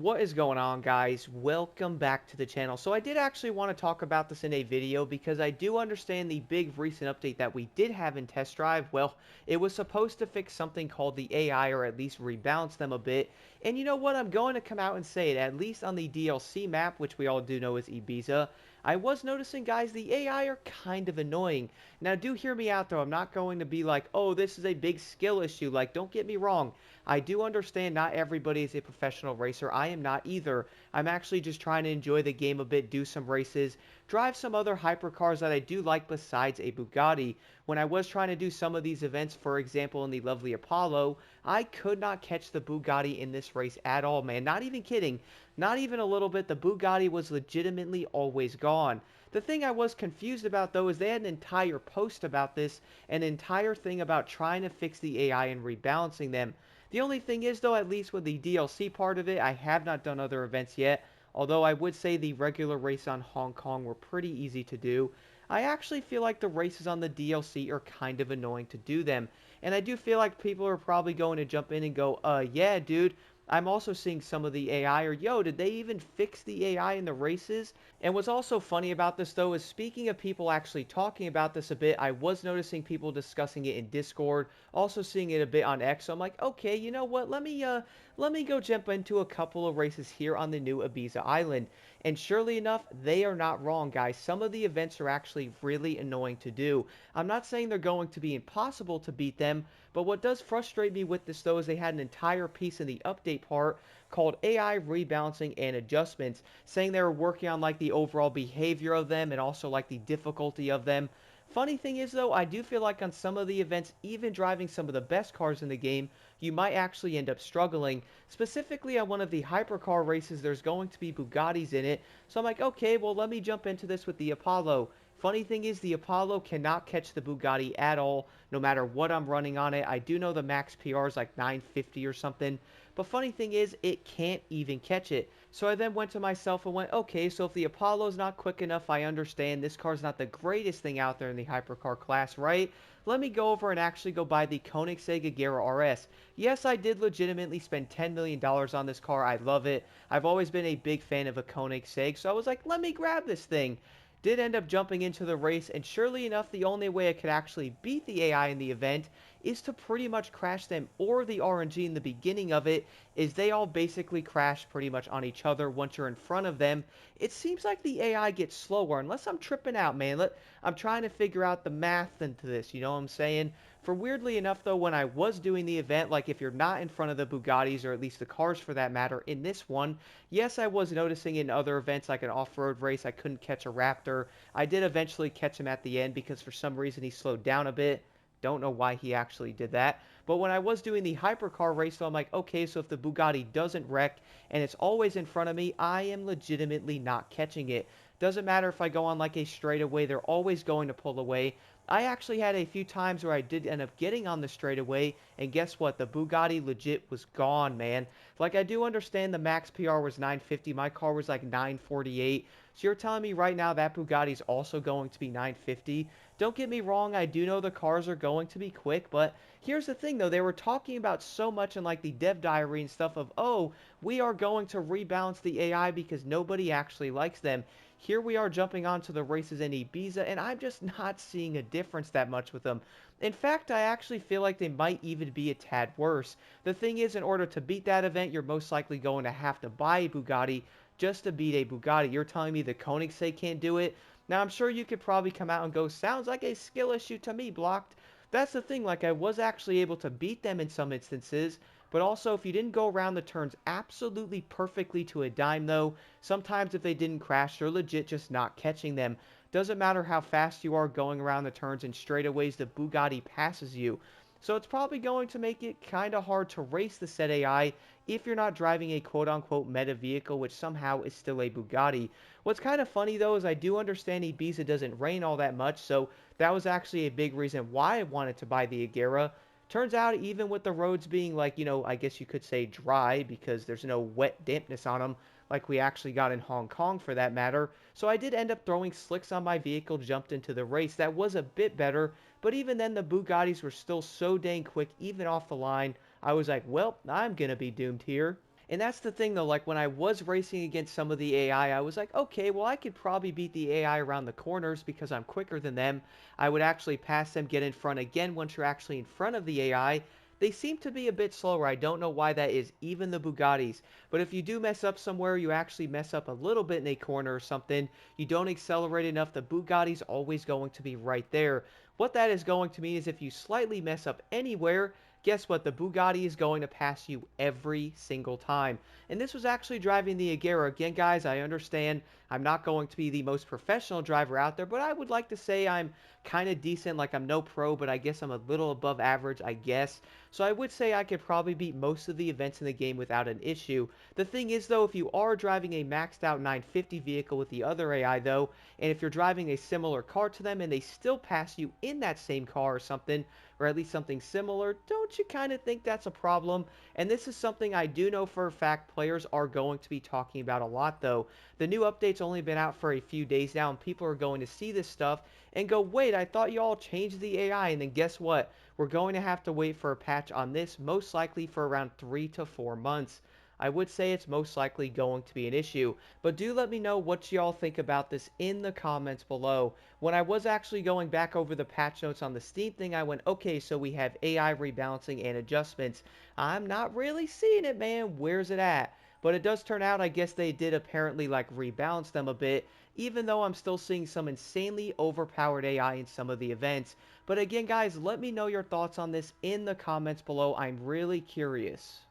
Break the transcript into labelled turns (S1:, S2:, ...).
S1: What is going on, guys? Welcome back to the channel. So I did actually want to talk about this in a video because I do understand the big recent update that we did have in test drive. Well, it was supposed to fix something called the AI, or at least rebalance them a bit. And you know what? I'm going to come out and say it, at least on the DLC map, which we all do know is Ibiza. I was noticing, guys, the AI are kind of annoying. Now, do hear me out, though. I'm not going to be like, oh, this is a big skill issue. Like, don't get me wrong. I do understand not everybody is a professional racer. I am not either. I'm actually just trying to enjoy the game a bit, do some races, drive some other hypercars that I do like besides a Bugatti. When I was trying to do some of these events, for example, in the lovely Apollo, I could not catch the Bugatti in this race at all, man. Not even kidding. Not even a little bit. The Bugatti was legitimately always gone. The thing I was confused about, though, is they had an entire post about this, an entire thing about trying to fix the AI and rebalancing them. The only thing is, though, at least with the DLC part of it, I have not done other events yet. Although I would say the regular race on Hong Kong were pretty easy to do. I actually feel like the races on the DLC are kind of annoying to do them. And I do feel like people are probably going to jump in and go, yeah, dude, I'm also seeing some of the AI, or yo, did they even fix the AI in the races? And what's also funny about this, though, is speaking of people actually talking about this a bit, I was noticing people discussing it in Discord, also seeing it a bit on X. So I'm like, okay, you know what? Let me go jump into a couple of races here on the new Ibiza Island. And surely enough, they are not wrong, guys. Some of the events are actually really annoying to do. I'm not saying they're going to be impossible to beat them, but what does frustrate me with this, though, is they had an entire piece in the update part called AI rebalancing and adjustments, saying they were working on like the overall behavior of them and also like the difficulty of them. Funny thing is, though, I do feel like on some of the events, even driving some of the best cars in the game, you might actually end up struggling. Specifically on one of the hypercar races, there's going to be Bugattis in it. So I'm like, okay, well, let me jump into this with the Apollo. Funny thing is, the Apollo cannot catch the Bugatti at all, no matter what I'm running on it. I do know the max PR is like 950 or something. But funny thing is, it can't even catch it. So I then went to myself and went, okay, so if the Apollo's not quick enough, I understand this car's not the greatest thing out there in the hypercar class, right? Let me go over and actually go buy the Koenigsegg Agera RS. Yes, I did legitimately spend $10 million on this car. I love it. I've always been a big fan of a Koenigsegg, so I was like, let me grab this thing. Did end up jumping into the race, and surely enough, the only way I could actually beat the AI in the event is to pretty much crash them, or the RNG in the beginning of it is they all basically crash pretty much on each other once you're in front of them. It seems like the AI gets slower, unless I'm tripping out, man. I'm trying to figure out the math into this, you know what I'm saying? For weirdly enough, though, when I was doing the event, like if you're not in front of the Bugattis, or at least the cars for that matter, in this one, yes, I was noticing in other events like an off-road race, I couldn't catch a Raptor. I did eventually catch him at the end because for some reason he slowed down a bit. Don't know why he actually did that. But when I was doing the hypercar race, though, I'm like, okay, so if the Bugatti doesn't wreck and it's always in front of me, I am legitimately not catching it. Doesn't matter if I go on like a straightaway, they're always going to pull away. I actually had a few times where I did end up getting on the straightaway, and guess what? The Bugatti legit was gone, man. Like, I do understand the max PR was 950. My car was like 948. So you're telling me right now that Bugatti's also going to be 950? Don't get me wrong, I do know the cars are going to be quick, but here's the thing, though. They were talking about so much in like the dev diary and stuff of, oh, we are going to rebalance the AI because nobody actually likes them. Here we are jumping onto the races in Ibiza, and I'm just not seeing a difference that much with them. In fact, I actually feel like they might even be a tad worse. The thing is, in order to beat that event, you're most likely going to have to buy a Bugatti just to beat a Bugatti. You're telling me the Koenigsegg can't do it? Now, I'm sure you could probably come out and go, sounds like a skill issue to me, Blocked. That's the thing, like, I was actually able to beat them in some instances, but also, if you didn't go around the turns absolutely perfectly to a dime, though, sometimes if they didn't crash, they're legit just not catching them. Doesn't matter how fast you are going around the turns and straightaways, the Bugatti passes you. So it's probably going to make it kind of hard to race the said AI if you're not driving a quote-unquote meta vehicle, which somehow is still a Bugatti. What's kind of funny, though, is I do understand Ibiza doesn't rain all that much, so that was actually a big reason why I wanted to buy the Agera. Turns out, even with the roads being like, I guess you could say dry because there's no wet dampness on them like we actually got in Hong Kong for that matter. So I did end up throwing slicks on my vehicle, jumped into the race. That was a bit better, but even then the Bugattis were still so dang quick, even off the line. I was like, well, I'm going to be doomed here. And that's the thing though, like when I was racing against some of the AI, I was like, okay, well I could probably beat the AI around the corners because I'm quicker than them. I would actually pass them, get in front again once you're actually in front of the AI. They seem to be a bit slower. I don't know why that is, even the Bugattis. But if you do mess up somewhere, you actually mess up a little bit in a corner or something, you don't accelerate enough, the Bugatti's always going to be right there. What that is going to mean is if you slightly mess up anywhere, guess what? The Bugatti is going to pass you every single time. And this was actually driving the Agera. Again, guys, I understand I'm not going to be the most professional driver out there, but I would like to say I'm kind of decent. Like, I'm no pro, but I guess I'm a little above average, I guess. So I would say I could probably beat most of the events in the game without an issue. The thing is, though, if you are driving a maxed out 950 vehicle with the other AI, though, and if you're driving a similar car to them and they still pass you in that same car or something, or at least something similar, don't you kind of think that's a problem? And this is something I do know for a fact players are going to be talking about a lot, though. The new update's only been out for a few days now, and people are going to see this stuff and go, wait, I thought you all changed the AI, and then guess what? We're going to have to wait for a patch on this, most likely for around 3 to 4 months. I would say it's most likely going to be an issue, but do let me know what y'all think about this in the comments below. When I was actually going back over the patch notes on the Steam thing, I went, okay, so we have AI rebalancing and adjustments. I'm not really seeing it, man. Where's it at? But it does turn out, I guess they did apparently like rebalance them a bit, even though I'm still seeing some insanely overpowered AI in some of the events. But again, guys, let me know your thoughts on this in the comments below. I'm really curious.